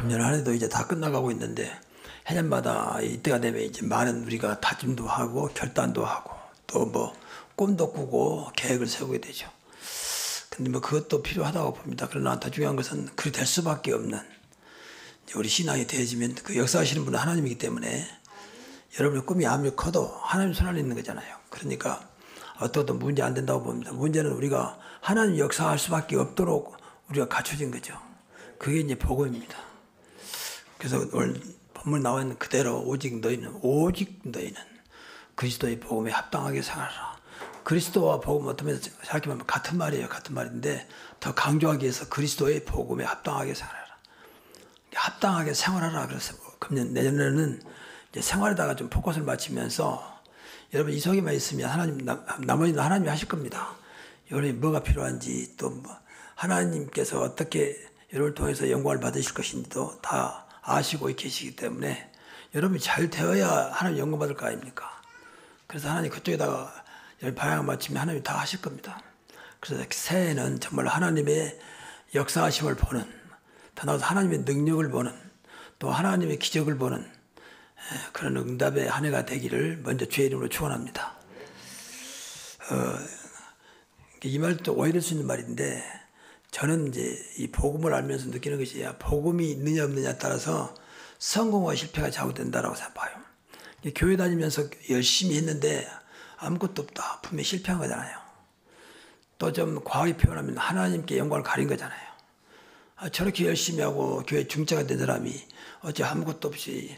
금년 한 해도 이제 다 끝나가고 있는데 해년마다 이때가 되면 이제 많은 우리가 다짐도 하고 결단도 하고 또 뭐 꿈도 꾸고 계획을 세우게 되죠. 근데 뭐 그것도 필요하다고 봅니다. 그러나 더 중요한 것은 그리 될 수밖에 없는 우리 신앙이 되어지면 그 역사하시는 분은 하나님이기 때문에 여러분의 꿈이 아무리 커도 하나님 손 안에 있는 거잖아요. 그러니까 어떤 문제 안 된다고 봅니다. 문제는 우리가 하나님 역사할 수밖에 없도록 우리가 갖춰진 거죠. 그게 이제 복음입니다. 그래서 오늘 본문에 나와 있는 그대로 오직 너희는 그리스도의 복음에 합당하게 생활하라. 그리스도와 복음 어떤 면에서 생각해보면 같은 말이에요. 같은 말인데 더 강조하기 위해서 그리스도의 복음에 합당하게 생활하라. 합당하게 생활하라. 그래서 금년 내년에는 이제 생활에다가 좀 포커스를 맞추면서 여러분 이 속에만 있으면 하나님 나머지는 하나님이 하실 겁니다. 여러분이 뭐가 필요한지 또 뭐 하나님께서 어떻게 여러분을 통해서 영광을 받으실 것인지도 다 아시고 계시기 때문에 여러분이 잘 되어야 하나님 영광 받을 거 아닙니까? 그래서 하나님 그쪽에다가 여러분 방향을 맞추면 하나님이 다 하실 겁니다. 그래서 새해에는 정말 하나님의 역사하심을 보는, 더 나아가서 하나님의 능력을 보는, 또 하나님의 기적을 보는 그런 응답의 한 해가 되기를 먼저 주의 이름으로 축원합니다. 이 말도 오해될 수 있는 말인데 저는 이제 이 복음을 알면서 느끼는 것이 복음이 있느냐 없느냐에 따라서 성공과 실패가 좌우된다라고 생각해요. 교회 다니면서 열심히 했는데 아무것도 없다. 분명히 실패한 거잖아요. 또 좀 과하게 표현하면 하나님께 영광을 가린 거잖아요. 저렇게 열심히 하고 교회 중짜가 된 사람이 어째 아무것도 없이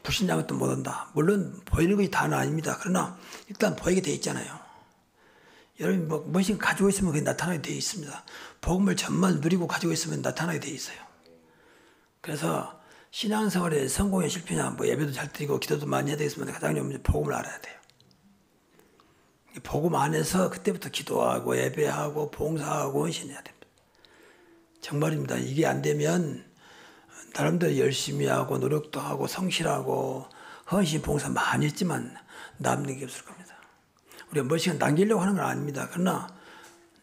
불신앙은 또 못한다. 물론 보이는 것이 다는 아닙니다. 그러나 일단 보이게 돼 있잖아요. 여러분 무엇인가 가지고 있으면 그게 나타나게 돼 있습니다. 복음을 전만 누리고 가지고 있으면 나타나게 돼 있어요. 그래서 신앙생활의 성공의 실패냐, 뭐 예배도 잘 드리고 기도도 많이 해야 되겠지만 가장 먼저 복음을 알아야 돼요. 복음 안에서 그때부터 기도하고 예배하고 봉사하고 헌신해야 됩니다. 정말입니다. 이게 안 되면 나름대로 열심히 하고 노력도 하고 성실하고 헌신 봉사 많이 했지만 남는 게 없을 겁니다. 우리가 몇 시간 남기려고 하는 건 아닙니다. 그러나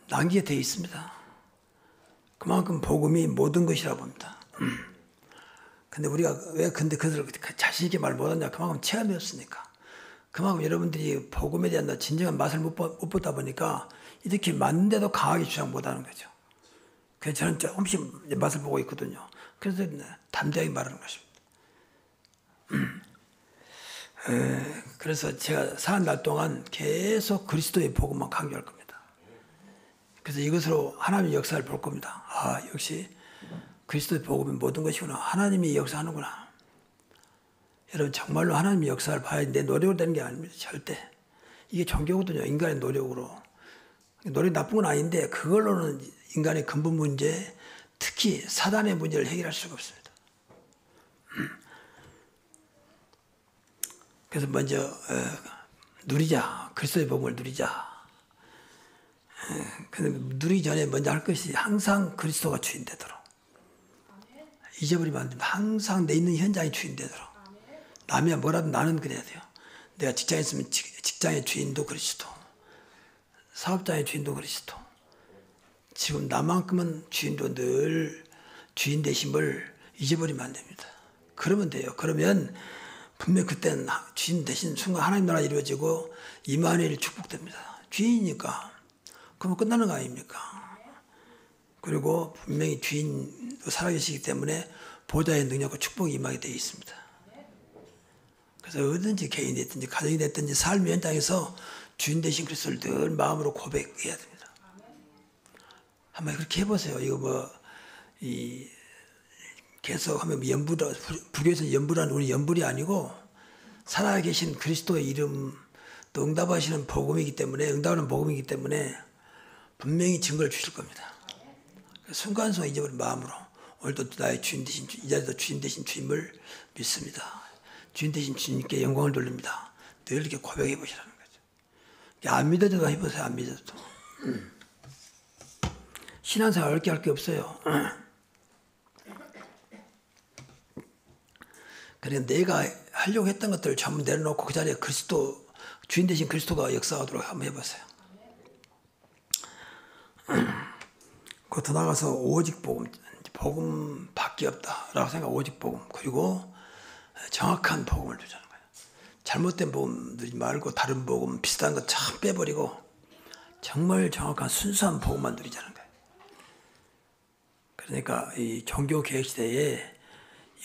남기게 돼 있습니다. 그만큼 복음이 모든 것이라고 봅니다. 근데 우리가 왜 그것을 자신 있게 말 못하냐? 그만큼 체험이 없으니까. 그만큼 여러분들이 복음에 대한 진정한 맛을 못 보다 보니까 이렇게 맞는데도 강하게 주장 못하는 거죠. 그래서 저는 조금씩 맛을 보고 있거든요. 그래서 담대하게 말하는 것입니다. 그래서 제가 사는 날 동안 계속 그리스도의 복음만 강조할 겁니다. 그래서 이것으로 하나님의 역사를 볼 겁니다. 역시 그리스도의 복음이 모든 것이구나. 하나님이 역사하는구나. 여러분 정말로 하나님의 역사를 봐야 내 노력으로 되는 게 아닙니다. 절대. 이게 종교거든요. 인간의 노력으로. 노력이 나쁜 건 아닌데 그걸로는 인간의 근본 문제, 특히 사단의 문제를 해결할 수가 없습니다. 그래서 먼저 누리자. 그리스도의 복음을 누리자. 근데 누리기 전에 먼저 할 것이 항상 그리스도가 주인 되도록. 잊어버리면 안 됩니다. 항상 내 있는 현장이 주인 되도록. 남이야 뭐라도 나는 그래야 돼요. 내가 직장에 있으면 직장의 주인도 그리스도. 사업장의 주인도 그리스도. 지금 나만큼은 주인도 늘 주인 되심을 잊어버리면 안 됩니다. 그러면 돼요. 그러면 분명 그때는 주인 되신 순간 하나님 나라 이루어지고 이만희를 축복됩니다. 주인이니까. 그러면 끝나는 거 아닙니까? 그리고 분명히 주인도 살아계시기 때문에 보좌의 능력과 축복이 임하게 되어 있습니다. 그래서 어든지 개인이 됐든지 가정이 됐든지 삶의 현장에서 주인 되신 그리스도를 늘 마음으로 고백해야 됩니다. 한번 그렇게 해보세요. 이거 계속 하면 불교에서는 연부란 우리 연불이 아니고 살아계신 그리스도의 이름 또 응답하시는 복음이기 때문에 응답하는 복음이기 때문에 분명히 증거를 주실 겁니다. 순간순간 잊어버린 마음으로 오늘도 나의 주인 되신 이 자리도 주인 되신 주님을 믿습니다. 주인 되신 주님께 영광을 돌립니다. 늘 이렇게 고백해 보시라는 거죠. 안 믿어도 해보세요. 안 믿어도. 신앙생활 어렵게 할 게 없어요. 그래 내가 하려고 했던 것들을 전부 내려놓고 그 자리에 그리스도 주인 되신 그리스도가 역사하도록 한번 해보세요. 그 더 나가서 오직 복음 복음밖에 없다라고 생각. 오직 복음. 그리고 정확한 복음을 주자는 거예요. 잘못된 복음 들이지 말고 다른 복음 비슷한 거 참 빼버리고 정말 정확한 순수한 복음만 누리자는 거예요. 그러니까 이 종교 개혁 시대에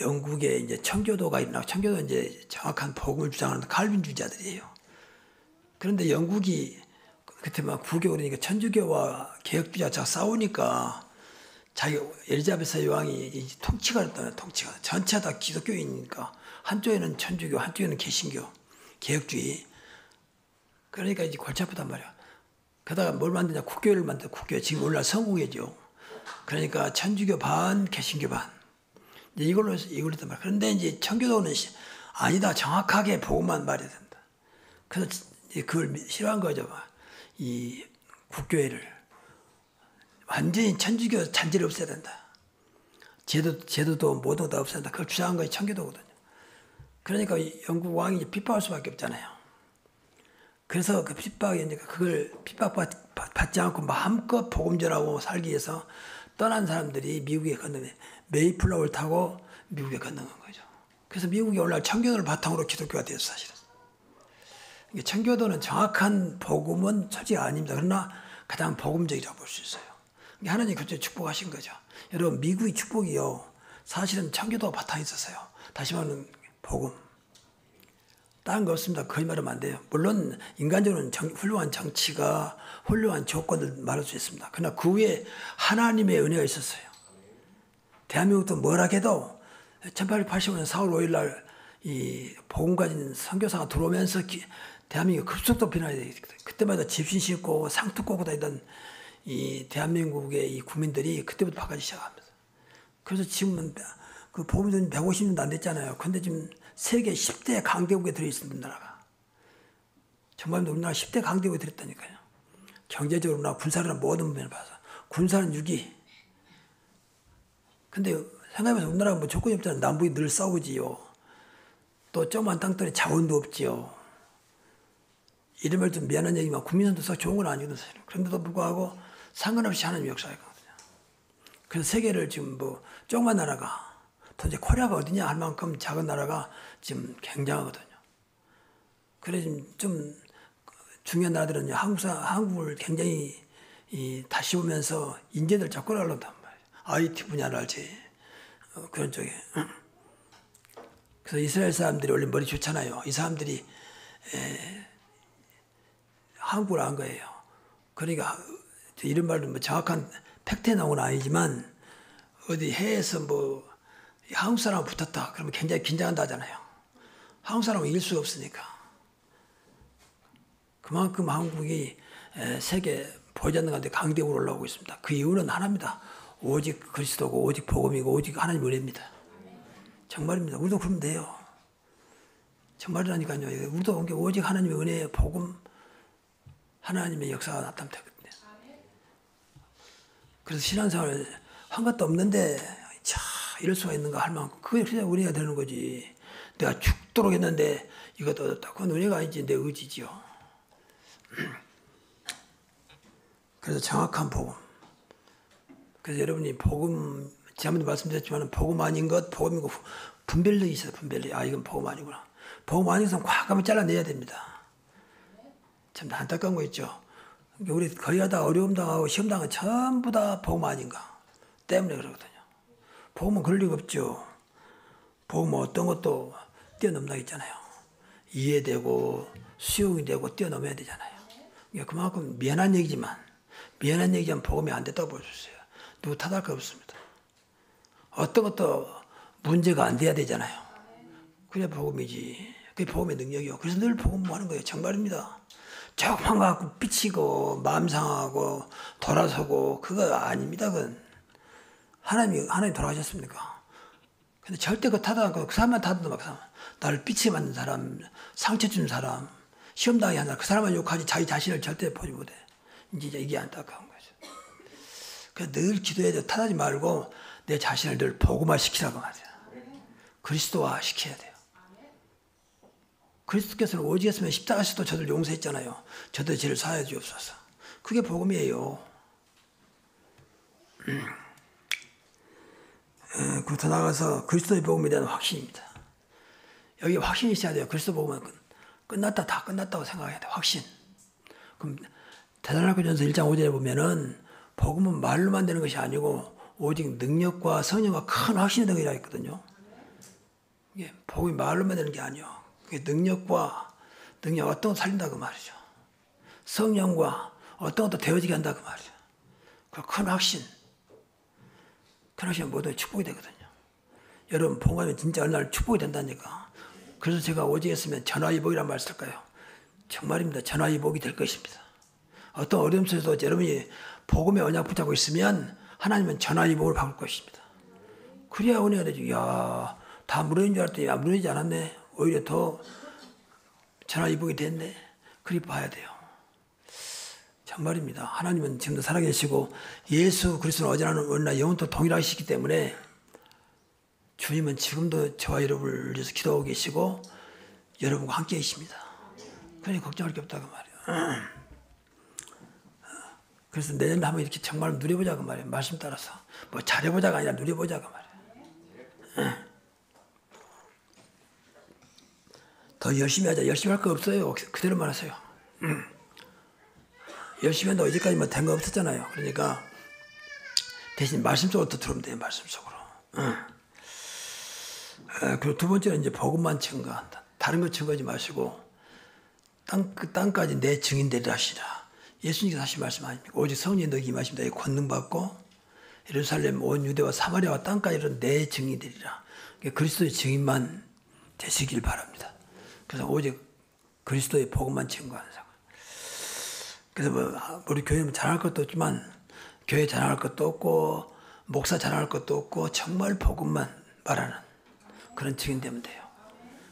영국에 이제 청교도가 일어나고, 청교도 이제 정확한 복음을 주장하는 칼빈주의자들이에요. 그런데 영국이 그때 막 부교 그러니까 천주교와 개혁주의자가 싸우니까 자기 엘리자베스 여왕이 통치가 했다는 통치가 전체 다 기독교인이니까 한쪽에는 천주교, 한쪽에는 개신교, 개혁주의. 그러니까 이제 골치 아프단 말이야. 그러다가 뭘 만드냐? 국교를 만들어. 국교 지금 오늘날 성국이죠. 그러니까 천주교 반, 개신교 반. 이제 이걸로 했단 말이야. 그런데 이제 청교도는 아니다. 정확하게 복음만 말해야 된다. 그래서 그걸 싫어한 거죠. 이 국교회를 완전히 천주교 잔재를 없애야 된다. 제도도 모든 다 없애야 된다. 그걸 주장한 것이 청교도거든요. 그러니까 영국 왕이 핍박할 수밖에 없잖아요. 그래서 그 핍박이니까 그걸 핍박받지 않고 마음껏 복음 전하고 살기 위해서 떠난 사람들이 미국에 건너면 메이플라워를 타고 미국에 건너간 거죠. 그래서 미국이 오늘날 청교도를 바탕으로 기독교가 되었어, 사실은. 청교도는 정확한 복음은 솔직히 아닙니다. 그러나 가장 복음적이라고 볼 수 있어요. 하나님이 그때 축복하신 거죠. 여러분, 미국의 축복이요. 사실은 청교도가 바탕에 있었어요. 다시 말하면 복음. 다른 거 없습니다. 거의 말하면 안 돼요. 물론 인간적으로는 훌륭한 정치가, 훌륭한 조건을 말할 수 있습니다. 그러나 그 위에 하나님의 은혜가 있었어요. 대한민국도 뭐라 해도 1885년 4월 5일 날 이 복음 가진 선교사가 들어오면서 대한민국 급속도로 변화해야 되거든요. 그때마다 집신 신고 상투 꼬고 다니던 이 대한민국의 이 국민들이 그때부터 바뀌기 시작합니다. 그래서 지금은 그 복음이 150년도 안 됐잖아요. 근데 지금 세계 10대 강대국에 들어있습니다, 우리나라가. 정말 우리나라 10대 강대국에 들어있다니까요. 경제적으로나 군사로나 모든 부분을 봐서. 군사는 6위. 근데 생각해보면 우리나라가 뭐 조건이 없잖아요. 남북이 늘 싸우지요. 또 조그만 땅덩어리 자원도 없지요. 이름을 좀 미안한 얘기지만 국민선도 썩 좋은 건 아니거든요. 그런데도 불구하고 상관없이 하나님 역사했거든요. 그래서 세계를 지금 뭐 조그만 나라가 도대체 코리아가 어디냐 할 만큼 작은 나라가 지금 굉장하거든요. 그래서 좀 중요한 나라들은 한국을 굉장히 다시 보면서 인재들 접근하려고 한단 말이에요. IT 분야랄지 그런 쪽에. 그래서 이스라엘 사람들이 원래 머리 좋잖아요. 이 사람들이 한국을 안 거예요. 그러니까 이런 말은 뭐 정확한 팩트에 나온 건 아니지만 어디 해에서 뭐 한국 사람 붙었다 그러면 굉장히 긴장한다 하잖아요. 한국 사람은 이길 수가 없으니까. 그만큼 한국이 세계 보여주는 가운데 강대국으로 올라오고 있습니다. 그 이유는 하나입니다. 오직 그리스도고 오직 복음이고 오직 하나님 은혜입니다. 정말입니다. 우리도 그러면 돼요. 정말이라니까요. 우리도 오직 하나님의 은혜, 복음, 하나님의 역사가 나타나면 되거든요. 그래서 신앙생활 한 것도 없는데 자 이럴 수가 있는가 할 만큼 그게 그냥 은혜가 되는 거지. 내가 죽도록 했는데 이것도 얻었다. 그건 은혜가 아니지 내 의지지요. 그래서 정확한 복음. 그래서 여러분이 복음 지난번에 말씀드렸지만 복음 아닌 것, 복음이고 분별력이 있어요. 분별력. 아 이건 복음 아니구나. 복음 아닌 것은 과감히 잘라내야 됩니다. 참 안타까운 거 있죠. 우리 거의 하다 어려움 당하고 시험 당하고 전부 다 복음 아닌가 때문에 그러거든요. 복음은 그럴 리가 없죠. 복음은 어떤 것도 뛰어넘나 있잖아요. 이해되고 수용이 되고 뛰어넘어야 되잖아요. 그러니까 그만큼 미안한 얘기지만 복음이 안 됐다고 볼 수 있어요. 누구 탓할 거 없습니다. 어떤 것도 문제가 안 돼야 되잖아요. 그래 복음이지. 그게 복음의 능력이요. 그래서 늘 복음 하는 거예요. 정말입니다. 조금만 갖고 삐치고 마음 상하고 돌아서고 그거 아닙니다. 그건 하나님 돌아가셨습니까? 근데 절대 그거 탓하지 않고 그 사람만 탓하는 막 나를 삐치게 만든 사람, 상처 준 사람, 시험 당하게 한 사람 그 사람만 욕하지 자기 자신을 절대 보지 못해. 이제 이게 안타까운 거죠. 그래서 늘 기도해야 돼. 탓하지 말고 내 자신을 늘 복음화 시키라고 말이야. 그리스도화 시켜야 돼요. 그리스도께서는 오직 했으면 십자가에서도 저들 용서했잖아요. 저들 죄를 사하여 주옵소서. 그게 복음이에요. 그리고 더 나아가서 그리스도의 복음에 대한 확신입니다. 여기 확신이 있어야 돼요. 그리스도 복음은 끝났다, 다 끝났다고 생각해야 돼요. 확신. 그럼 데살로니가전서 1장 5절에 보면은 복음은 말로만 되는 것이 아니고 오직 능력과 성령과 큰 확신이 되는 것이라 했거든요. 이게 복음이 말로만 되는 게 아니요. 그게 능력 어떤 거 살린다 그 말이죠. 성령과 어떤 것도 되어지게 한다 그 말이죠. 그 큰 확신. 큰 확신은 모두 축복이 되거든요. 여러분 복음하면 진짜 어느 날 축복이 된다니까. 그래서 제가 오직 했으면 전화위복이란 말 쓸까요? 정말입니다. 전화위복이 될 것입니다. 어떤 어려움 속에서 여러분이 복음의 언약 붙잡고 있으면 하나님은 전화위복을 바꿀 것입니다. 그래야 은혜가 되죠. 야, 다 무너진 줄 알았더니 무너지지 않았네. 오히려 더 전화위복이 됐네. 그리 봐야 돼요. 정말입니다. 하나님은 지금도 살아계시고 예수 그리스도는 어제나 오늘나 영원토록 동일하시기 때문에 주님은 지금도 저와 여러분을 위해서 기도하고 계시고 여러분과 함께 계십니다. 그러니 걱정할 게 없다고 말이에요. 그래서 내년에 한번 이렇게 정말 누려보자고 말이에요. 말씀 따라서. 뭐 잘해보자가 아니라 누려보자고 말이에요. 더 열심히 하자. 열심히 할 거 없어요. 그대로만 하세요. 열심히 한다고 이제까지 뭐 된 거 없었잖아요. 그러니까 대신 말씀 속으로 더 들어오면 돼요. 말씀 속으로. 그리고 두 번째는 이제 복음만 증거한다. 다른 거 증거하지 마시고 그 땅까지 내 증인 되리라 하시라. 예수님께서 하신 말씀 아닙니까? 오직 성령이 너희 임하십니다. 권능 받고 예루살렘 온 유대와 사마리아와 땅까지는 내 증인이 되리라. 그리스도의 증인만 되시길 바랍니다. 그래서 오직 그리스도의 복음만 증거하는 사람. 그래서 뭐 우리 교회는 잘할 것도 없지만 교회 잘할 것도 없고 목사 잘할 것도 없고 정말 복음만 말하는 그런 증인 되면 돼요.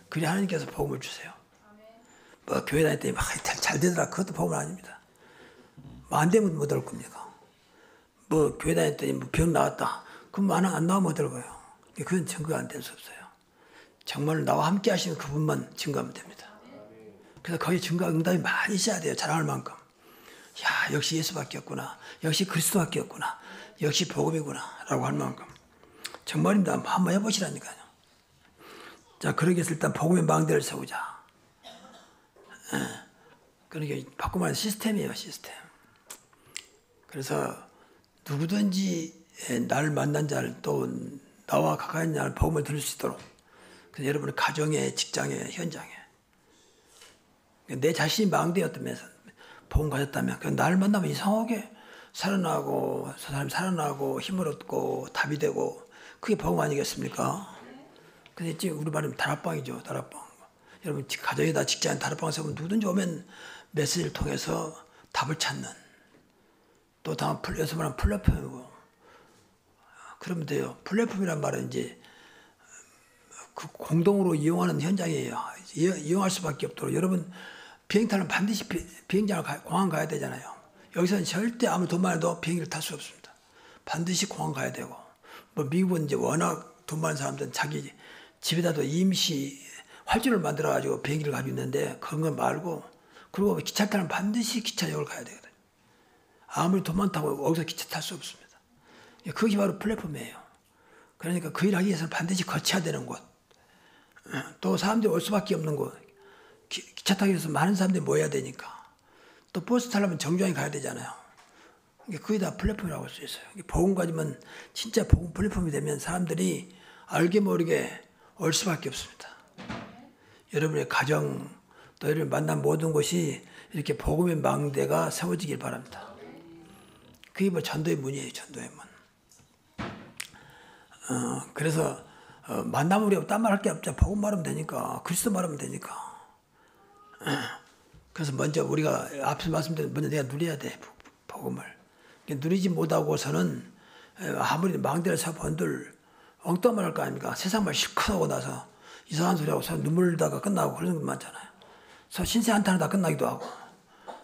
그래 하나님께서 복음을 주세요. 뭐 교회 다닐 때 막 잘 되더라. 그것도 복음 아닙니다. 뭐 안 되면 못 올 겁니까? 뭐 교회 다닐 때 병 나왔다. 그럼 안 나오면 어떨 거예요? 그건 증거가 안 될 수 없어요. 정말 나와 함께 하시는 그분만 증거하면 됩니다. 그래서 거기 증거 응답이 많이 있어야 돼요. 자랑할 만큼. 야, 역시 예수밖에 없구나. 역시 그리스도밖에 없구나. 역시 복음이구나. 라고 할 만큼. 정말입니다. 한번 해보시라니까요. 자, 그러기 위해서 일단 복음의 망대를 세우자. 그러니까 바꾸면 시스템이에요. 시스템. 그래서 누구든지 나를 만난 자를 또 나와 가까이 있는 자를 복음을 들을 수 있도록 그래서 여러분의 가정에 직장에 현장에 내 자신이 망대였다면서 복음 가졌다면 나를 만나면 이상하게 살아나고 저 사람이 살아나고 힘을 얻고 답이 되고 그게 복음 아니겠습니까? 근데 이제 우리 말하면 다락방이죠. 다락방. 여러분 가정이다 직장에 다락방에서 누구든지 오면 메시지를 통해서 답을 찾는 또 다음 여기서 말하면 플랫폼이고 그러면 돼요. 플랫폼이란 말은 이제 그 공동으로 이용하는 현장이에요. 이용할 수밖에 없도록 여러분 비행 타려면 반드시 비행장을 공항 가야 되잖아요. 여기서는 절대 아무 돈만 해도 비행기를 탈 수 없습니다. 반드시 공항 가야 되고 뭐 미국은 이제 워낙 돈 많은 사람들은 자기 집에다도 임시 활주를 만들어 가지고 비행기를 가지고 있는데 그런 거 말고 그리고 기차를 타면 반드시 기차역을 가야 되거든요. 아무리 돈 많다고 여기서 기차 탈 수 없습니다. 그게 바로 플랫폼이에요. 그러니까 그 일을 하기 위해서는 반드시 거쳐야 되는 곳. 또 사람들이 올 수밖에 없는 곳. 기차 타기 위해서 많은 사람들이 모여야 되니까. 또 버스 타려면 정류장에 가야 되잖아요. 그게 다 플랫폼이라고 할 수 있어요. 복음 가지면 진짜 복음 플랫폼이 되면 사람들이 알게 모르게 올 수밖에 없습니다. 여러분의 가정 또 여러분이 만난 모든 곳이 이렇게 복음의 망대가 세워지길 바랍니다. 그게 뭐 전도의 문이에요. 전도의 문. 그래서 만나면 우리가 딴 말 할 게 없죠. 복음 말하면 되니까. 그리스도 말하면 되니까. 그래서 먼저 우리가 앞서 말씀드린 먼저 내가 누려야 돼. 복음을. 누리지 못하고서는 아무리 망대를 세워본들 엉뚱한 말 할 거 아닙니까? 세상 말 실컷 하고 나서 이상한 소리 하고 눈물 흘다가 끝나고 그런 것 많잖아요. 그래서 신세 한탄하다 끝나기도 하고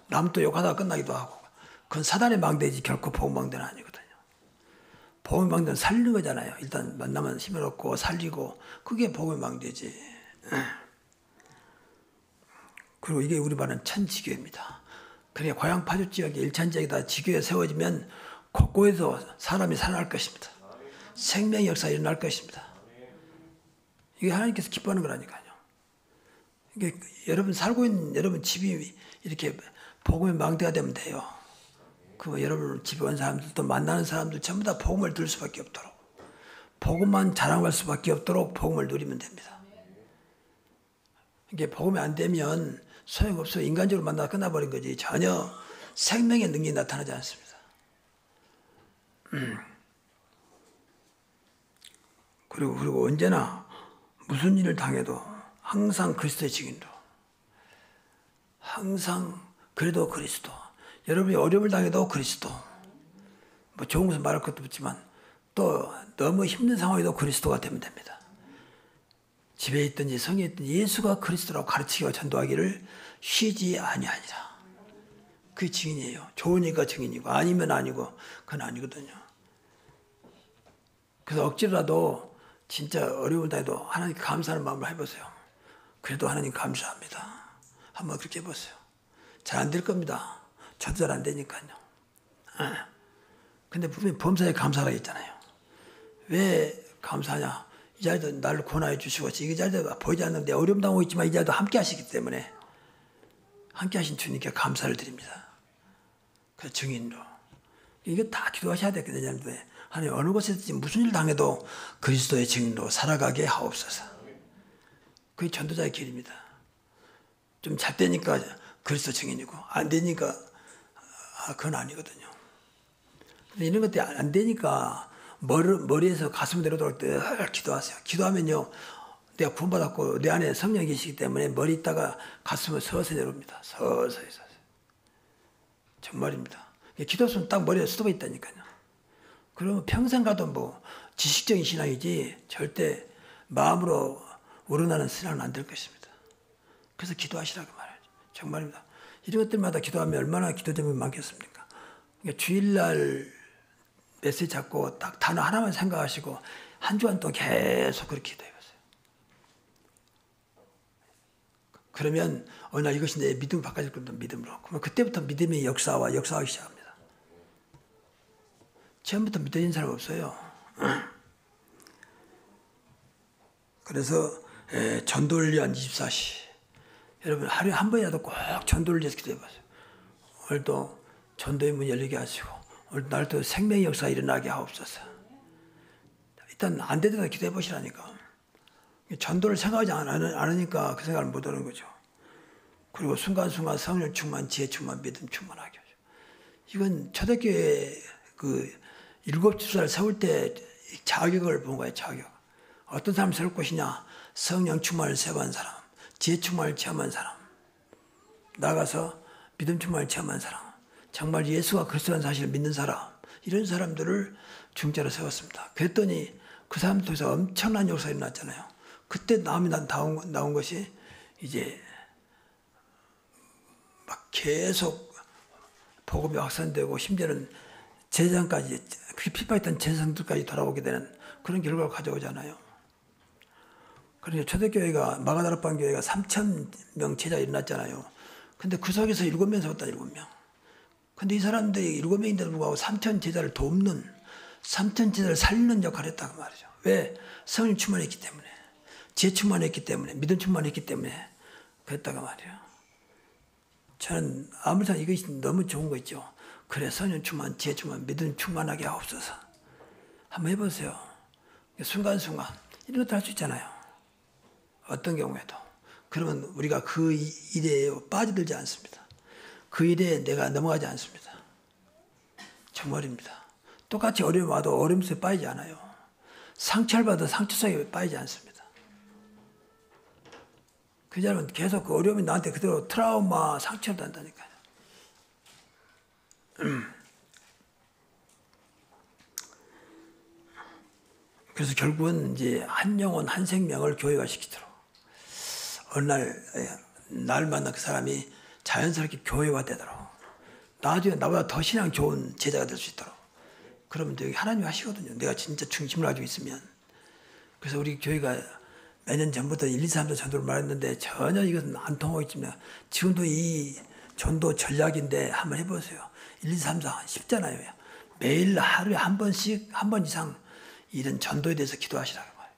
남 또 욕하다가 끝나기도 하고 그건 사단의 망대이지 결코 복음 망대는 아니거든요. 복음의 망대는 살리는 거잖아요. 일단 만나면 힘을 얻고 살리고 그게 복음의 망대지. 그리고 이게 우리 말은 천지교입니다. 그러니까 고향 파주 지역에 일천지역에다 지교에 세워지면 곳곳에서 사람이 살아날 것입니다. 생명의 역사가 일어날 것입니다. 이게 하나님께서 기뻐하는 거라니까요. 이게 여러분 살고 있는 여러분 집이 이렇게 복음의 망대가 되면 돼요. 그 여러분 집에 온 사람들도 만나는 사람들 전부 다 복음을 들을 수밖에 없도록, 복음만 자랑할 수밖에 없도록 복음을 누리면 됩니다. 이게 복음이 안 되면 소용없어요. 인간적으로 만나다 끝나버린 거지 전혀 생명의 능력이 나타나지 않습니다. 그리고 언제나 무슨 일을 당해도 항상 그리스도의 증인으로, 항상 그래도 그리스도. 여러분이 어려움을 당해도 그리스도. 뭐 좋은 것은 말할 것도 없지만 또 너무 힘든 상황에도 그리스도가 되면 됩니다. 집에 있든지 성에 있든지 예수가 그리스도라고 가르치기와 전도하기를 쉬지 아니하니라. 그게 증인이에요. 좋으니까 증인이고 아니면 아니고 그건 아니거든요. 그래서 억지로라도 진짜 어려움을 당해도 하나님께 감사하는 마음을 해보세요. 그래도 하나님 감사합니다. 한번 그렇게 해보세요. 잘 안 될 겁니다. 저도 잘 안 되니까요. 근데 분명히 범사에 감사가 있잖아요. 왜 감사하냐? 이 자리도 나를 권하여 주시고 이 자리도 보이지 않는데 어려움 당하고 있지만 이 자리도 함께 하시기 때문에 함께 하신 주님께 감사를 드립니다. 그 증인으로. 이거 다 기도하셔야 되거든요. 하나님 어느 곳에든지 무슨 일 당해도 그리스도의 증인으로 살아가게 하옵소서. 그게 전도자의 길입니다. 좀 잘 되니까 그리스도 증인이고 안 되니까 그건 아니거든요. 근데 이런 것들이 안 되니까 머리에서 가슴 내려도록 늘 기도하세요. 기도하면요, 내가 구원받았고 내 안에 성령이 계시기 때문에 머리 있다가 가슴을 서서히 내려옵니다. 서서히. 정말입니다. 기도수는 딱 머리에 수도가 있다니까요. 그러면 평생 가도 뭐 지식적인 신앙이지 절대 마음으로 우러나는 신앙은 안 될 것입니다. 그래서 기도하시라고 말하죠. 정말입니다. 이런 것들마다 기도하면 얼마나 기도 제목이 많겠습니까? 그러니까 주일날 메시지 잡고 딱 단어 하나만 생각하시고 한 주간 동안 계속 그렇게 기도해보세요. 그러면 어느 날 이것이 내 믿음을 바꿔줄 겁니다. 믿음으로. 그러면 그때부터 믿음의 역사하기 시작합니다. 처음부터 믿어진 사람 없어요. 그래서 전도를 위한 24시. 여러분 하루에 한 번이라도 꼭 전도를 위해서 기도해보세요. 오늘도 전도의 문 열리게 하시고 오늘 날도 생명의 역사가 일어나게 하옵소서. 일단 안 되더라도 기도해보시라니까. 전도를 생각하지 않으니까 그 생각을 못하는 거죠. 그리고 순간순간 성령 충만, 지혜 충만, 믿음 충만하게 하죠. 이건 초대교회 그 7집사를 세울 때 자격을 본 거예요. 자격. 어떤 사람 세울 것이냐. 성령 충만을 세워한 사람, 지혜 충만을 체험한 사람, 나가서 믿음 충만을 체험한 사람, 정말 예수가 그리스도라는 사실을 믿는 사람, 이런 사람들을 중재로 세웠습니다. 그랬더니 그 사람들 통해서 엄청난 역사가 일어났잖아요. 그때 나온 것이 이제 막 계속 복음이 확산되고 심지어는 제사장까지 그렇게 핍박했던 제사장들까지 돌아오게 되는 그런 결과를 가져오잖아요. 그러니까 초대교회가 마가다락방 교회가 3,000명 제자가 일어났잖아요. 근데 그 속에서 7명 세웠다. 7명. 근데 이 사람들이 7명인데도 불구하고 3,000 제자를 돕는 3,000 제자를 살리는 역할을 했다고 말이죠. 왜? 성령 충만했기 때문에, 지혜 충만했기 때문에, 믿음 충만했기 때문에 그랬다고 말이에요. 저는 아무튼 이것이 너무 좋은 거 있죠. 그래, 성령 충만, 지혜 충만, 믿음 충만하게 하옵소서. 한번 해보세요. 순간순간 이런 것도 할 수 있잖아요. 어떤 경우에도. 그러면 우리가 그 일에 빠져들지 않습니다. 그 일에 내가 넘어가지 않습니다. 정말입니다. 똑같이 어려움 와도 어려움 속에 빠지지 않아요. 상처를 받아도 상처 속에 빠지지 않습니다. 그 사람은 계속 그 어려움이 나한테 그대로 트라우마, 상처를 단다니까요. 그래서 결국은 이제 한 영혼, 한 생명을 교회화시키도록. 어느 날 만난 그 사람이 자연스럽게 교회화되도록. 나중에 나보다 더 신앙 좋은 제자가 될 수 있도록. 그러면 여기 하나님이 하시거든요. 내가 진짜 중심을 가지고 있으면. 그래서 우리 교회가 몇 년 전부터 1, 2, 3도 전도를 말했는데 전혀 이것은 안 통하고 있지만 지금도 이 전도 전략인데 한번 해보세요. 1, 2, 3, 4 쉽잖아요. 매일 하루에 한 번씩, 한 번 이상 이런 전도에 대해서 기도하시라고 말이에요.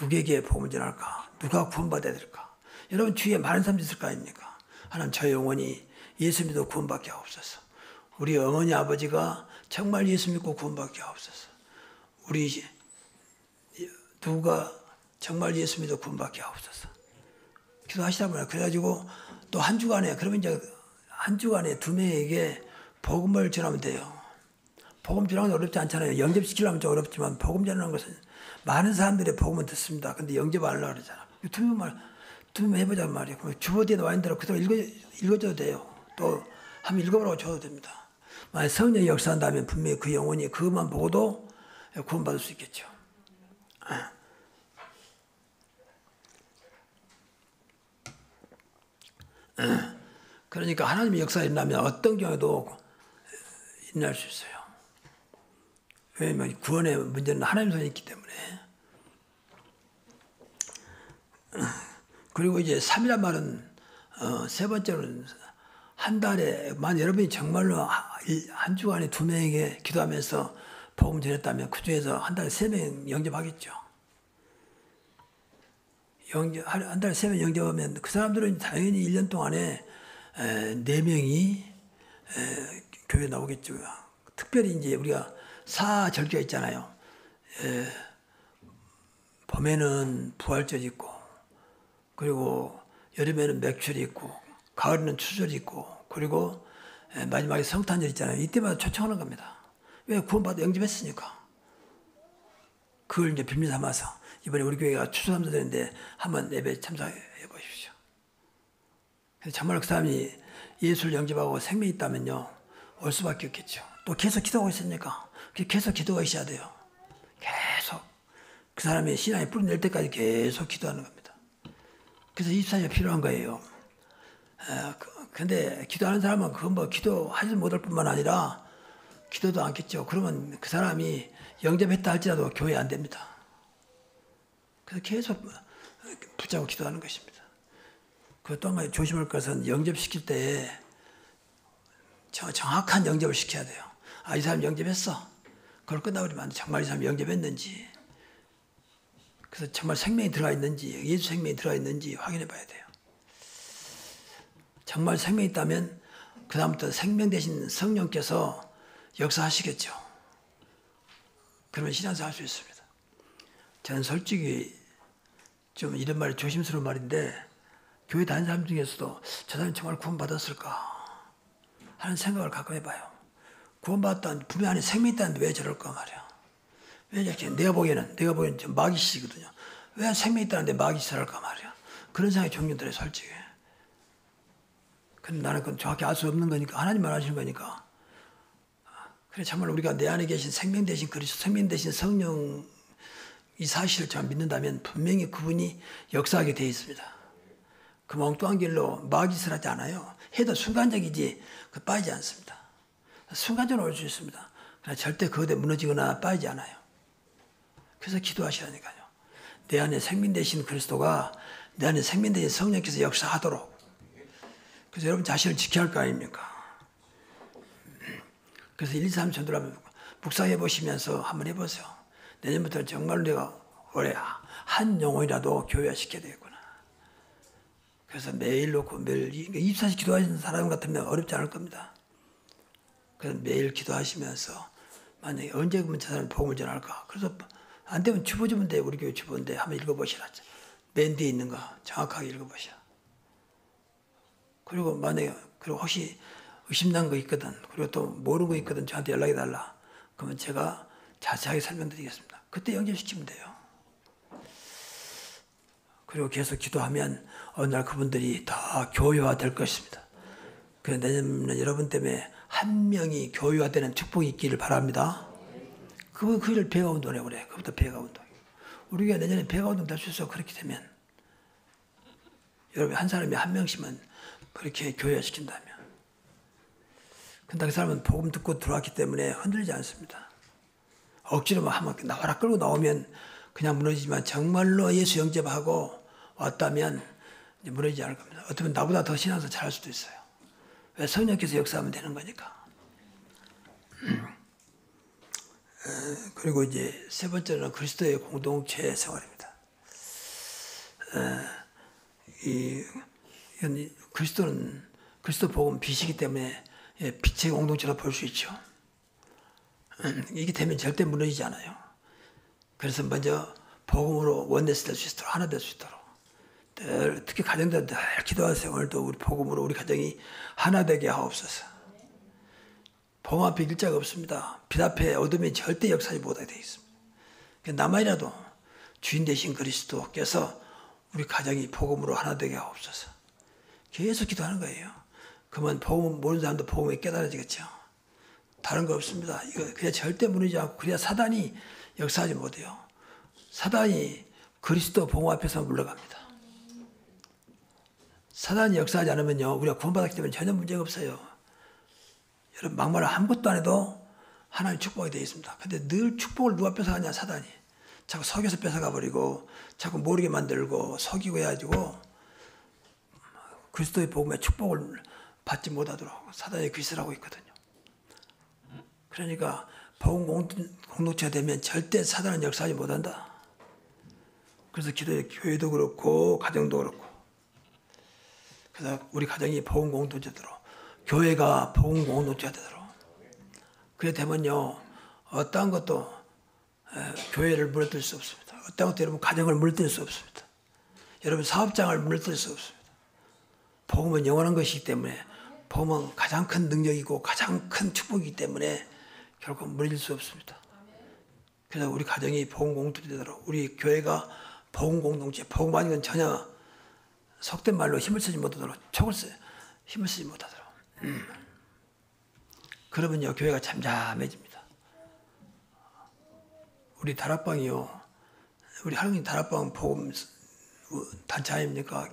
누구에게 복음을 전할까? 누가 구원받아야 될까? 여러분 주위에 많은 사람들이 있을 거 아닙니까? 하나님 저 영혼이 예수 믿어 구원받게 하옵소서. 우리 어머니 아버지가 정말 예수 믿고 구원받게 하옵소서. 우리 누가 정말 예수 믿어 구원받게 하옵소서. 기도하시라고 해요. 그래가지고 또 한 주간에 그러면 이제 한 주간에 2명에게 복음을 전하면 돼요. 복음 전하는 건 어렵지 않잖아요. 영접시키려면 좀 어렵지만 복음 전하는 것은 많은 사람들의 복음은 듣습니다. 근데 영접 안 하려고 그러잖아. 2명 해보자는 말이에요. 그럼 주보기에 나와 있는 대로 그대로 읽어줘도 돼요. 또 한번 읽어보라고 줘도 됩니다. 만약 성령이 역사한다면 분명히 그 영혼이 그것만 보고도 구원받을 수 있겠죠. 그러니까 하나님의 역사가 일어나면 어떤 경우에도 일어날 수 있어요. 왜냐하면 구원의 문제는 하나님 손에 있기 때문에. 그리고 이제 3이란 말은 세 번째로는 한 달에 만 여러분이 정말로 한 주간에 2명에게 기도하면서 복음 전했다면 그 중에서 한 달에 3명 영접하겠죠. 한 달에 3명 영접하면 그 사람들은 당연히 1년 동안에 4명이 교회 나오겠죠. 특별히 이제 우리가 사절기가 있잖아요. 봄에는 부활절 있고, 그리고 여름에는 맥출이 있고, 가을에는 추절이 있고, 그리고 마지막에 성탄절 있잖아요. 이때마다 초청하는 겁니다. 왜? 구원받아 영접했으니까. 그걸 이제 빌미 삼아서 이번에 우리 교회가 추수감사절인데 한번 예배 참석해 보십시오. 그래서 정말 그 사람이 예수를 영접하고 생명이 있다면요, 올 수밖에 없겠죠. 또 계속 기도하고 있으니까 계속 기도가 있어야 돼요. 계속 그 사람의 신앙이 뿌리 낼 때까지 계속 기도하는 겁니다. 그래서 24시간 필요한 거예요. 근데 기도하는 사람은 그건 뭐 기도하지 못할 뿐만 아니라 기도도 않겠죠. 그러면 그 사람이 영접했다 할지라도 교회 안 됩니다. 그래서 계속 붙잡고 기도하는 것입니다. 또 한 가지 조심할 것은 영접시킬 때 정확한 영접을 시켜야 돼요. 아, 이 사람 영접했어. 그걸 끝나버리면 안 돼. 정말 이 사람 영접했는지, 그래서 정말 생명이 들어가 있는지, 예수 생명이 들어가 있는지 확인해 봐야 돼요. 정말 생명이 있다면 그 다음부터 생명 대신 성령께서 역사하시겠죠. 그러면 신앙생활 할 수 있습니다. 저는 솔직히 좀 이런 말이 조심스러운 말인데, 교회 다니는 사람 중에서도 저 사람이 정말 구원받았을까 하는 생각을 가끔 해봐요. 구원받았다는 분명 안에 생명이 있다는데 왜 저럴까 말이야. 왜 이렇게 내가 보기에는 좀 마귀씨거든요. 왜 생명이 있다는데 마귀씨 저럴까 말이야. 그런 생각이 종종 들어요, 솔직히. 근데 나는 그건 정확히 알 수 없는 거니까, 하나님만 아시는 거니까. 그래, 정말 우리가 내 안에 계신 생명 대신 그리스도, 생명 대신 성령 이 사실을 잘 믿는다면 분명히 그분이 역사하게 되어 있습니다. 그 엉뚱한 길로 마귀짓을 하지 않아요. 해도 순간적이지 빠지지 않습니다. 순간적으로 올 수 있습니다. 그러나 절대 그것에 무너지거나 빠지지 않아요. 그래서 기도하시라니까요. 내 안에 생명 되신 그리스도가, 내 안에 생명 되신 성령께서 역사하도록. 그래서 여러분 자신을 지켜야 할 거 아닙니까? 그래서 1, 2, 3 전도를 한번 묵상해 보시면서 한번 해보세요. 내년부터는 정말로 내가 올해 한 영혼이라도 교회화 시켜야 되겠구나. 그래서 매일 놓고 매일 24시간 기도하시는 사람 같으면 어렵지 않을 겁니다. 그래서 매일 기도하시면서 만약에 언제 그러면 저 사람이 복음을 전할까? 그래서 안 되면 주보주면 돼. 우리 교회 주보인데 한번 읽어보시라. 맨 뒤에 있는 거 정확하게 읽어보시라. 그리고 만약에 그리고 혹시 의심난 거 있거든, 그리고 또 모르는 거 있거든, 저한테 연락해 달라. 그러면 제가 자세하게 설명드리겠습니다. 그때 연결시키면 돼요. 그리고 계속 기도하면 어느 날 그분들이 다 교회화 될 것입니다. 그래서 내년에는 여러분 때문에 한 명이 교회화되는 축복이 있기를 바랍니다. 그 일을 배가 운동해 그래. 그것부터 배가 운동. 우리가 내년에 배가 운동 될 수 있어. 그렇게 되면 여러분 한 사람이 한 명씩만 그렇게 교회화시킨다면. 근데 그 사람은 복음 듣고 들어왔기 때문에 흔들리지 않습니다. 억지로 한번 나와라 끌고 나오면 그냥 무너지지만 정말로 예수 영접하고 왔다면 이제 무너지지 않을 겁니다. 어쩌면 나보다 더 신앙생활 잘할 수도 있어요. 왜? 성령께서 역사하면 되는 거니까. 그리고 이제 세 번째는 그리스도의 공동체 생활입니다. 이건 그리스도 복음 빛이기 때문에 빛의 공동체로 볼 수 있죠. 이게 되면 절대 무너지지 않아요. 그래서 먼저 복음으로 원내스 될 수 있도록, 하나 될 수 있도록 늘, 특히 가정들 늘 기도하세요. 오늘도 우리 복음으로 우리 가정이 하나 되게 하옵소서. 복음 앞에 일자가 없습니다. 빛 앞에 어둠이 절대 역사하지 못하게 되어 있습니다. 나만이라도 주인 되신 그리스도께서 우리 가정이 복음으로 하나 되게 하옵소서. 계속 기도하는 거예요. 그러면 복음 모르는 사람도 복음에 깨달아지겠죠. 다른 거 없습니다. 이거 그냥 절대 무너지지 않고 그래야 사단이 역사하지 못해요. 사단이 그리스도 복음 앞에서 물러갑니다. 사단이 역사하지 않으면요, 우리가 구원받았기 때문에 전혀 문제가 없어요. 여러분 막말 아무것도 안 해도 하나님 축복이 되어 있습니다. 근데 늘 축복을 누가 뺏어가냐, 사단이. 자꾸 속여서 뺏어가 버리고 자꾸 모르게 만들고 속이고 해가지고 그리스도의 복음의 축복을 받지 못하도록 사단이 그짓을 하고 있거든요. 그러니까 복음 공동체가 되면 절대 사단은 역사하지 못한다. 그래서 교회도 그렇고 가정도 그렇고, 그래서 우리 가정이 복음 공동체대로, 교회가 복음 공동체가 되도록. 그래 되면요, 어떠한 것도 교회를 무너뜨릴 수 없습니다. 어떠한 것도 여러분 가정을 무너뜨릴 수 없습니다. 여러분 사업장을 무너뜨릴 수 없습니다. 복음은 영원한 것이기 때문에, 복음은 가장 큰 능력이고 가장 큰 축복이기 때문에 결국 무너질 수 없습니다. 그래서 우리 가정이 복음 공동체대로, 우리 교회가 복음 공동체, 복음 아닌 건 전혀 속된 말로 힘을 쓰지 못하도록, 힘을 쓰지 못하도록. 그러면요, 교회가 잠잠해집니다. 우리 다락방이요, 우리 하나님 다락방 복음 단체 아닙니까?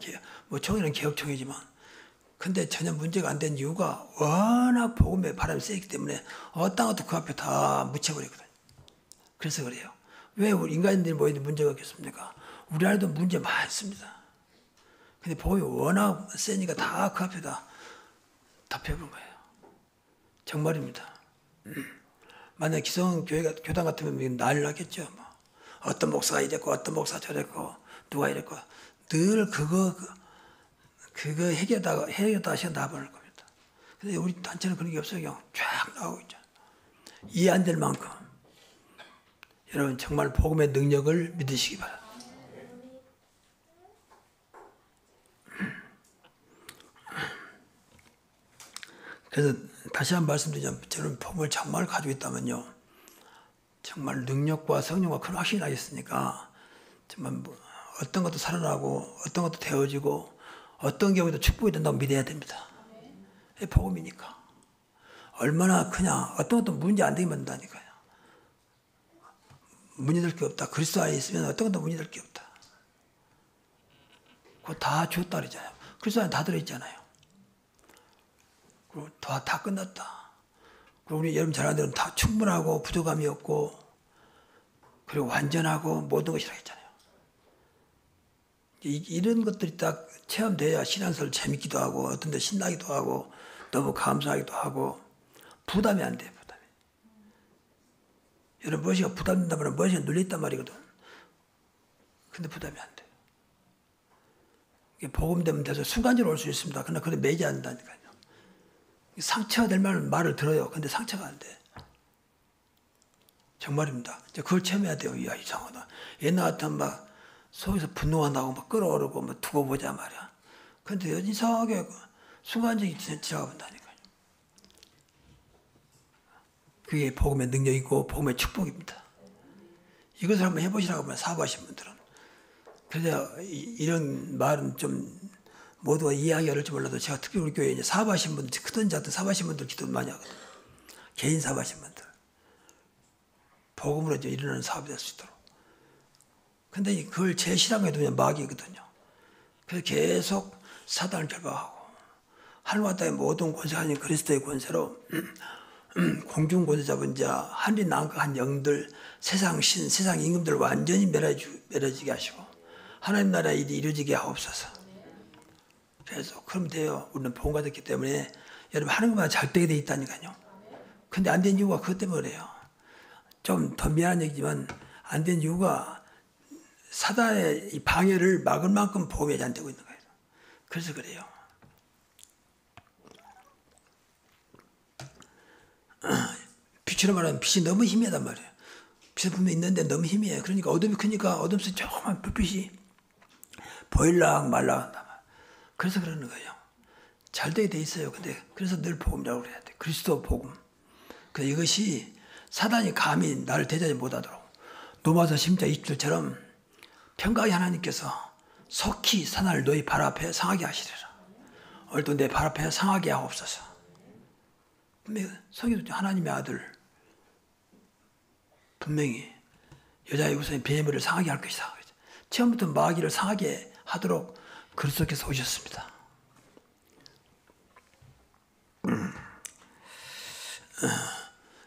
뭐 총회는 개혁총회지만, 근데 전혀 문제가 안 된 이유가 워낙 복음의 바람이 세기 때문에 어떤 것도 그 앞에 다 묻혀버리거든요. 그래서 그래요. 왜 우리 인간들이 모이는데 문제가 없겠습니까? 우리 안에도 문제 많습니다. 근데 복음이 워낙 세니까 다 그 앞에다 덮여버린 거예요. 정말입니다. 만약 기성 교단 같으면 난리 나겠죠. 뭐. 어떤 목사가 이랬고, 어떤 목사가 저랬고, 누가 이랬고, 늘 그거 해결하다 시간 다 버릴 겁니다. 근데 우리 단체는 그런 게 없어요. 그냥 쫙 나오고 있죠. 이해 안 될 만큼. 여러분, 정말 복음의 능력을 믿으시기 바랍니다. 그래서 다시 한번 말씀드리자면, 저는 복음을 정말 가지고 있다면요, 정말 능력과 성령과 큰 확신이 나겠으니까, 정말 뭐 어떤 것도 살아나고, 어떤 것도 되어지고, 어떤 경우에도 축복이 된다고 믿어야 됩니다. 복음이니까. 얼마나 그냥 어떤 것도 문제 안 되게 만든다니까요. 문제 될 게 없다. 그리스도 안에 있으면 어떤 것도 문제 될 게 없다. 그거 다 주었다 그러잖아요. 그리스도 안에 다 들어있잖아요. 그리고 다 끝났다. 그리고 우리 여러분 잘 아는 대로 다 충분하고 부족함이 없고, 그리고 완전하고 모든 것이라 했잖아요. 이런 것들이 딱 체험돼야 신앙생활 재밌기도 하고, 어떤 데 신나기도 하고, 너무 감사하기도 하고, 부담이 안 돼요, 부담이. 여러분, 무엇이가 부담된다면 무엇이가 눌려있단 말이거든. 근데 부담이 안 돼요. 이게 복음되면 돼서 순간적으로 올 수 있습니다. 그러나 그걸 매지 않는다니까요. 상처가 될 말을 들어요. 근데 상처가 안 돼. 정말입니다. 그걸 체험해야 돼요. 이야, 이상하다. 옛날 같으면 막 속에서 분노가 나고 막 끓어오르고 막 두고 보자 말이야. 근데 이상하게 순간적이 지나가 본다니까요. 그게 복음의 능력이고 복음의 축복입니다. 이것을 한번 해보시라고 하면 사고하신 분들은. 그래서 이런 말은 좀 모두가 이해하기 어려울지 몰라도 제가 특히 우리 교회에 이제 사업하신 분들, 크든 작든 사업하신 분들 기도를 많이 하거든요. 개인 사업하신 분들. 복음으로 이제 일어나는 사업이 될 수 있도록. 근데 그걸 제일 싫어하는 게 그냥 마귀거든요. 그래서 계속 사단을 결박하고, 하늘과 땅의 모든 권세가 아닌 그리스도의 권세로 공중 권세 잡은 자, 하늘이 난각한 영들, 세상 신, 세상 임금들 완전히 멸해지게 하시고, 하나님 나라 일이 이루어지게 하옵소서. 그래서 그럼 돼요. 우리는 복음가 됐기 때문에 여러분 하는 것마다 잘 되게 돼 있다니까요. 근데 안 된 이유가 그것 때문에 그래요. 좀 더 미안한 얘기지만 안 된 이유가 사단의 이 방해를 막을 만큼 복음이 안 되고 있는 거예요. 그래서 그래요. 빛으로 말하면 빛이 너무 희미하단 말이에요. 빛이 분명히 있는데 너무 희미해요. 그러니까 어둠이 크니까 어둠 속에 조그만 불빛이 보일락 말락 한단 말이에요. 그래서 그러는 거예요. 잘 되게 돼 있어요. 근데 그래서 늘 복음이라고 그래야 돼. 그리스도 복음. 그래서 이것이 사단이 감히 나를 대적하지 못하도록 로마서 10장 20절처럼 평강의 하나님께서 속히 사단을 너희 발 앞에 상하게 하시리라. 오늘도 내 발 앞에 상하게 하옵소서. 성경도 하나님의 아들 분명히 여자의 우선이 베물을 상하게 할 것이다. 처음부터 마귀를 상하게 하도록 그리스도께서 오셨습니다.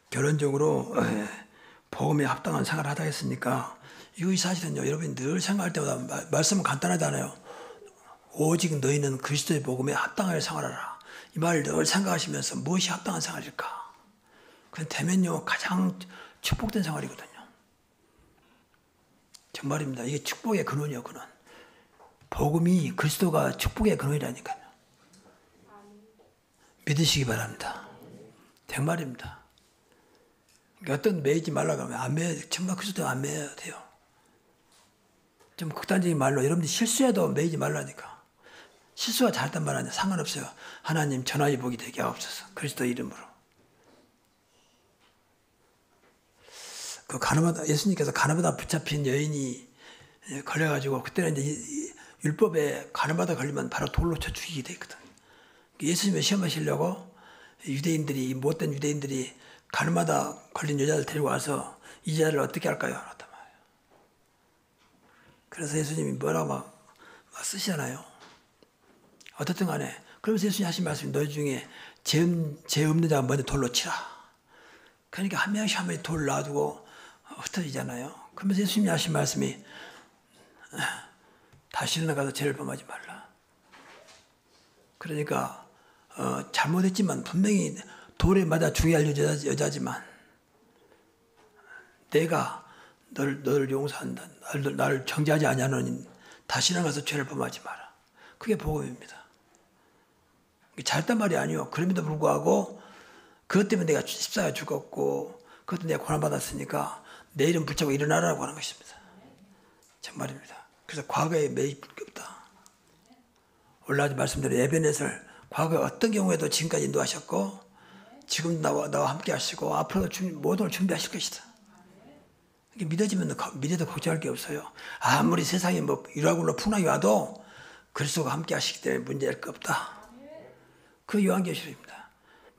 결론적으로 복음에 합당한 생활을 하다 했으니까 이것이 사실은요, 여러분이 늘 생각할 때마다 말씀은 간단하잖아요. 오직 너희는 그리스도의 복음에 합당하게 생활하라. 이 말을 늘 생각하시면서 무엇이 합당한 생활일까? 그건 되면요 가장 축복된 생활이거든요. 정말입니다. 이게 축복의 근원이요, 근원. 복음이 그리스도가 축복의 근원이라니까요. 믿으시기 바랍니다. 정말입니다. 그러니까 어떤 매이지 말라고 하면 안 매요. 정말 그리스도 안 매야 돼요. 좀 극단적인 말로 여러분들이 실수해도 매이지 말라니까. 실수가 잘했단 말 아니야. 상관없어요. 하나님 전화위 복이 되게 하옵소서. 그리스도 이름으로. 그 가늠하다, 예수님께서 가늠하다 붙잡힌 여인이 걸려가지고 그때는 이제 율법에 가늠하다 걸리면 바로 돌로 쳐 죽이게 돼 있거든. 예수님을 시험하시려고 유대인들이, 못된 유대인들이 가늠하다 걸린 여자를 데리고 와서 이 여자를 어떻게 할까요? 그랬단 말이에요. 그래서 예수님이 뭐라고 막 쓰시잖아요. 어떻든 간에. 그러면서 예수님이 하신 말씀이 너희 중에 죄 없는 자가 먼저 돌로 치라. 그러니까 한 명씩 한 명씩 돌 놔두고 흩어지잖아요. 그러면서 예수님이 하신 말씀이 다시는 가서 죄를 범하지 말라. 그러니까 잘못했지만 분명히 돌에 맞아 죽여야 할 여자지만 내가 너를 용서한다. 나를 정죄하지 아니하노니 다시는 가서 죄를 범하지 마라. 그게 복음입니다. 잘했단 말이 아니요. 그럼에도 불구하고 그것 때문에 내가 십자가에 죽었고 그것 때문에 내가 고난받았으니까 내 이름 붙잡고 일어나라고 하는 것입니다. 정말입니다. 그래서 과거에 매일 없다. 올라가지 말씀대로 에베네셀 과거에 어떤 경우에도 지금까지 인도하셨고 지금 나와 함께 하시고 앞으로도 모든 걸 준비하실 것이다. 믿어지면 미래도 걱정할 게 없어요. 아무리 세상에 뭐 유라굴로 풍랑이 와도 그리스도가 함께 하시기 때문에 문제될 게 없다. 그 요한계시록입니다.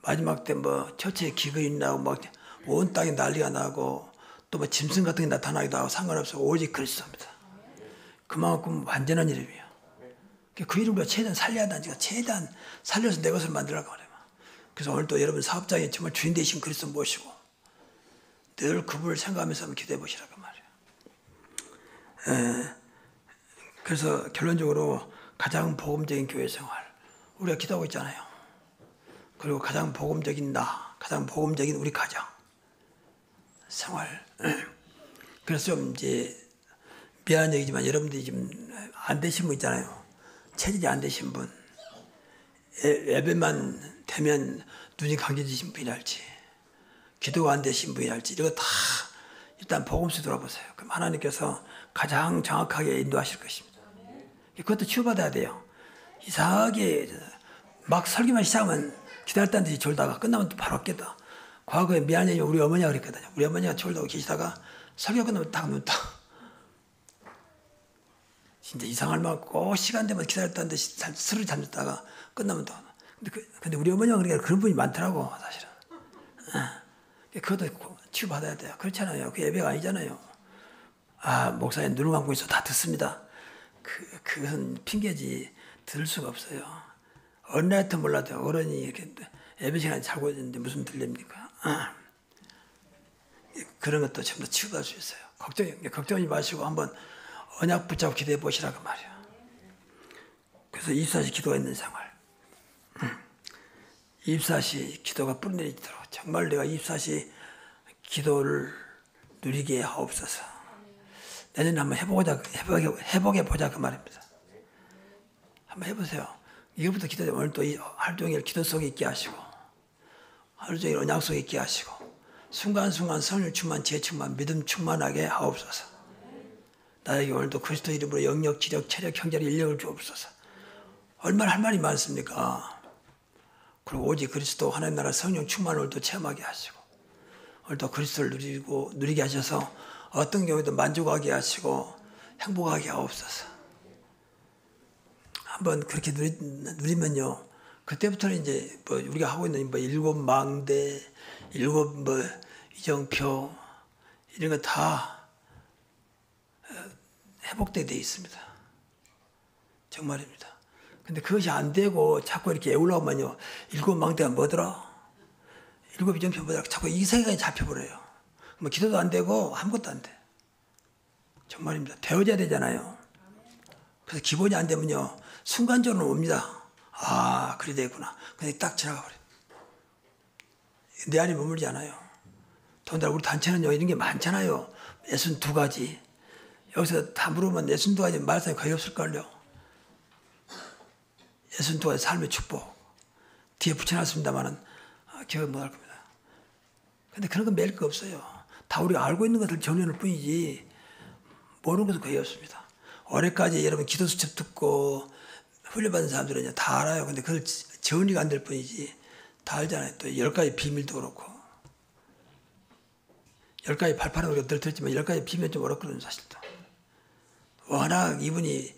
마지막 때 뭐 처체에 기근이 나고 막 온 땅에 난리가 나고 또 뭐 짐승 같은 게 나타나기도 하고 상관없어. 오직 그리스도입니다. 그만큼 완전한 이름이에요. 그 이름을 최대한 살려야 한다니까. 최대한 살려서 내 것을 만들라고 그래요. 그래서 오늘도 여러분 사업장에 정말 주인 되신 그리스도 모시고 늘 그분을 생각하면서 한번 기도해 보시라고 말이에요. 그래서 결론적으로 가장 복음적인 교회 생활 우리가 기도하고 있잖아요. 그리고 가장 복음적인 가장 복음적인 우리 가정 생활. 그래서 좀 이제 미안한 얘기지만 여러분들이 지금 안 되신 분 있잖아요. 체질이 안 되신 분, 예배만 되면 눈이 감겨지신 분이랄지, 기도가 안 되신 분이랄지 이거 다 일단 복음서 돌아보세요. 그럼 하나님께서 가장 정확하게 인도하실 것입니다. 그것도 치유받아야 돼요. 이상하게 막 설교만 시작하면 기다렸다는 듯이 졸다가 끝나면 또 바로 깨다. 과거에 미안해요. 우리 어머니가 그랬거든요. 우리 어머니가 졸다고 계시다가 설교 끝나면 딱 눈 떠. 진짜 이상할 만큼 시간 되면 기다렸다는 듯이 스르르 잠들다가 끝나면 또. 근데 우리 어머니가 그러니까 그런 분이 많더라고, 사실은. 그것도 치유받아야 돼요. 그렇잖아요. 그 예배가 아니잖아요. 아, 목사님 눈을 감고 있어. 다 듣습니다. 그건 핑계지. 들을 수가 없어요. 어느 날부터 몰라도 어른이 이렇게 예배 시간에 자고 있는데 무슨 들립니까? 그런 것도 전부 다 치유받을 수 있어요. 걱정하지 마시고 한번 언약 붙잡고 기도해 보시라고 말이에요. 그래서 24시 기도가 있는 생활. 24시 기도가 뿌리내리도록 정말 내가 24시 기도를 누리게 하옵소서. 내년에 한번 해보자 그 말입니다. 한번 해보세요. 이것부터 기도. 오늘 또 하루 종일 기도 속에 있게 하시고, 하루 종일 언약 속에 있게 하시고, 순간순간 성령 충만, 지혜 충만, 믿음 충만하게 하옵소서. 나에게 오늘도 그리스도 이름으로 영력, 지력, 체력, 형제의 인력을 주옵소서. 얼마나 할 말이 많습니까? 그리고 오직 그리스도 하나님 나라 성령 충만을 오늘도 체험하게 하시고, 오늘도 그리스도를 누리게 하셔서 어떤 경우에도 만족하게 하시고 행복하게 하옵소서. 한번 그렇게 누리면요, 그때부터는 이제 뭐 우리가 하고 있는 뭐 7 망대, 7 뭐 이정표 이런 거 다 회복되게 되어 있습니다. 정말입니다. 근데 그것이 안 되고 자꾸 이렇게 애우려고만요, 7 망대가 뭐더라? 7 이정표 뭐더라? 자꾸 이 생각이 잡혀버려요. 뭐 기도도 안 되고 아무것도 안 돼. 정말입니다. 되어져야 되잖아요. 그래서 기본이 안 되면요, 순간적으로 옵니다. 아, 그래 되겠구나. 근데 딱 지나가 버려요. 내 안에 머물지 않아요. 더군다나 우리 단체는요, 이런 게 많잖아요. 62가지. 여기서 다 물으면 62가지 말할 사람이 거의 없을걸요. 62가지 삶의 축복. 뒤에 붙여놨습니다만은 기억 못할 겁니다. 근데 그런 거 매일 거 없어요. 다 우리가 알고 있는 것을 전해놓을 뿐이지 모르는 것은 거의 없습니다. 올해까지 여러분 기도 수첩 듣고 훈련받은 사람들은 다 알아요. 근데 그걸 정리가 안 될 뿐이지 다 알잖아요. 또 10가지 비밀도 그렇고, 10가지 발판은 우리가 늘 들었지만 10가지 비밀은 좀 어렵거든요, 사실도. 워낙 이분이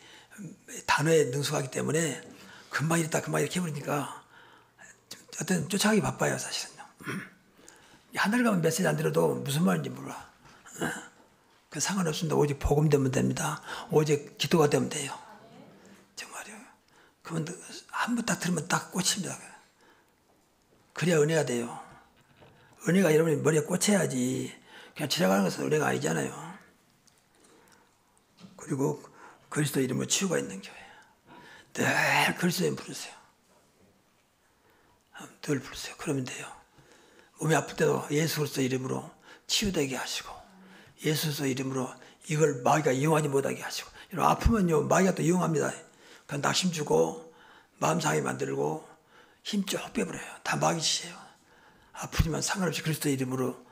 단어에 능숙하기 때문에 금방 이랬다 금방 이렇게 해버리니까 어떤 쫓아가기 바빠요, 사실은요. 한 달 가면 메시지 안 들어도 무슨 말인지 몰라. 그 상관없습니다. 오직 복음 되면 됩니다. 오직 기도가 되면 돼요. 정말요. 그러면 한 번 딱 들으면 딱 꽂힙니다. 그래야 은혜가 돼요. 은혜가 여러분이 머리에 꽂혀야지. 그냥 지나가는 것은 은혜가 아니잖아요. 그리고 그리스도 이름으로 치유가 있는 교회. 늘 그리스도 이름 부르세요. 늘 부르세요. 그러면 돼요. 몸이 아플 때도 예수 그리스도 이름으로 치유되게 하시고, 예수 그리스도 이름으로 이걸 마귀가 이용하지 못하게 하시고. 여러분, 아프면요, 마귀가 또 이용합니다. 그냥 낙심 주고 마음 상하게 만들고 힘 쭉 빼버려요. 다 마귀 짓이에요. 아프지만 상관없이 그리스도 이름으로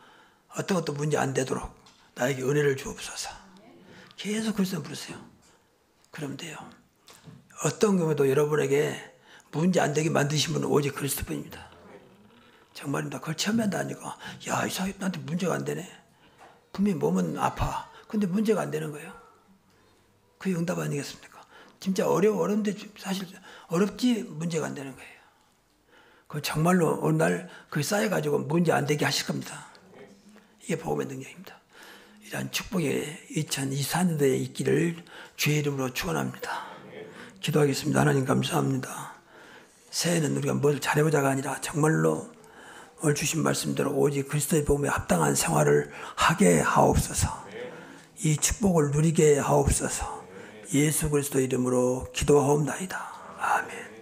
어떤 것도 문제 안 되도록 나에게 은혜를 주옵소서. 계속 그리스도 부르세요. 그러면 돼요. 어떤 경우에도 여러분에게 문제 안 되게 만드신 분은 오직 그리스도뿐입니다. 정말입니다. 그걸 체험한다니까, 야, 이 사람이 나한테 문제가 안 되네. 분명히 몸은 아파. 근데 문제가 안 되는 거예요. 그게 응답 아니겠습니까? 진짜 어려운데 사실 어렵지 문제가 안 되는 거예요. 그 정말로 어느 날 그게 쌓여가지고 문제 안 되게 하실 겁니다. 이게 복음의 능력입니다. 이러한 축복이 2024년도에 있기를 주의 이름으로 축원합니다. 기도하겠습니다. 하나님 감사합니다. 새해는 우리가 뭘 잘해보자가 아니라 정말로 오늘 주신 말씀대로 오직 그리스도의 복음에 합당한 생활을 하게 하옵소서. 이 축복을 누리게 하옵소서. 예수 그리스도 이름으로 기도하옵나이다. 아멘.